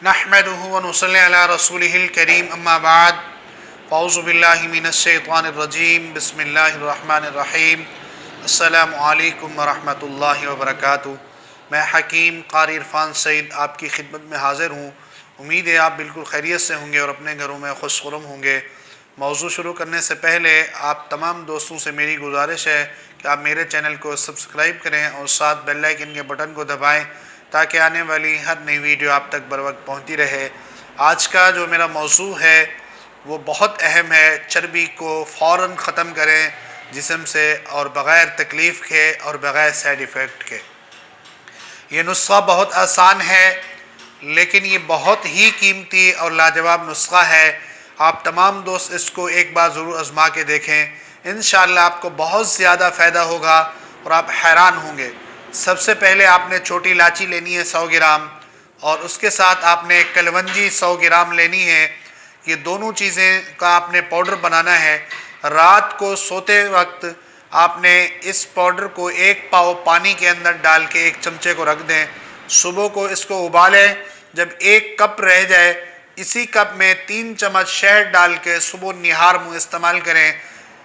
नहमदुहु व नुसल्ली अला रसूलिहिल करीम अम्मा बाद फ़ौज़ु बिल्लाहि मिनश्शैतानिर रजीम बिस्मिल्लाहिर रहमानिर रहीम अस्सलामु अलैकुम व रहमतुल्लाहि व बरकातुहू। मैं हकीम क़ारी इरफ़ान सईद आपकी खिदमत में हाज़िर हूँ। उम्मीद है आप बिल्कुल खैरियत से होंगे और अपने घरों में खुशखुरम होंगे। मौज़ू शुरू करने से पहले आप तमाम दोस्तों से मेरी गुजारिश है कि आप मेरे चैनल को सब्सक्राइब करें और साथ बेल आइकन के बटन को दबाएं ताकि आने वाली हर नई वीडियो आप तक बर वक्त पहुँचती रहे। आज का जो मेरा मौज़ू है वो बहुत अहम है। चर्बी को फ़ौरन ख़त्म करें जिस्म से और बग़ैर तकलीफ़ के और बग़ैर साइड इफ़ेक्ट के। ये नुस्ख़ा बहुत आसान है लेकिन ये बहुत ही कीमती और लाजवाब नुस्ख़ा है। आप तमाम दोस्त इसको एक बार ज़रूर आज़मा के देखें। इंशाअल्लाह आपको बहुत ज़्यादा फ़ायदा होगा और आप हैरान होंगे। सबसे पहले आपने छोटी इलायची लेनी है 100 ग्राम और उसके साथ आपने कलवंजी 100 ग्राम लेनी है। ये दोनों चीज़ें का आपने पाउडर बनाना है। रात को सोते वक्त आपने इस पाउडर को 1 पाव पानी के अंदर डाल के 1 चमचे को रख दें। सुबह को इसको उबालें। जब 1 कप रह जाए इसी कप में 3 चम्मच शहद डाल के सुबह निहार मुँह इस्तेमाल करें।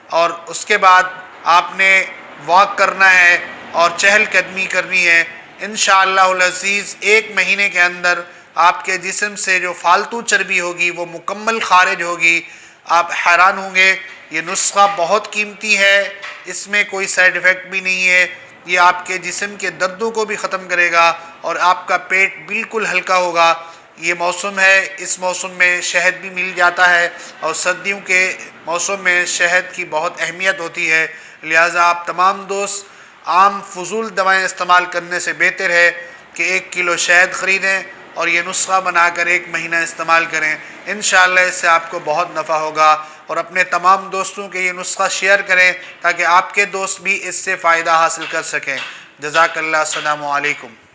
और उसके बाद आपने वॉक करना है और चहलकदमी करनी है। इंशाअल्लाहुल अज़ीज़ 1 महीने के अंदर आपके जिस्म से जो फालतू चर्बी होगी वो मुकम्मल खारिज होगी। आप हैरान होंगे। ये नुस्ख़ा बहुत कीमती है, इसमें कोई साइड इफ़ेक्ट भी नहीं है। ये आपके जिस्म के दर्दों को भी ख़त्म करेगा और आपका पेट बिल्कुल हल्का होगा। ये मौसम है, इस मौसम में शहद भी मिल जाता है और सर्दियों के मौसम में शहद की बहुत अहमियत होती है। लिहाजा आप तमाम दोस्त आम फजूल दवाएं इस्तेमाल करने से बेहतर है कि 1 किलो शहद ख़रीदें और ये नुस्ख़ा बनाकर 1 महीना इस्तेमाल करें। इंशाअल्लाह इससे आपको बहुत नफ़ा होगा। और अपने तमाम दोस्तों के ये नुस्ख़ा शेयर करें ताकि आपके दोस्त भी इससे फ़ायदा हासिल कर सकें। जज़ाकल्लाह। अस्सलामु अलैकुम।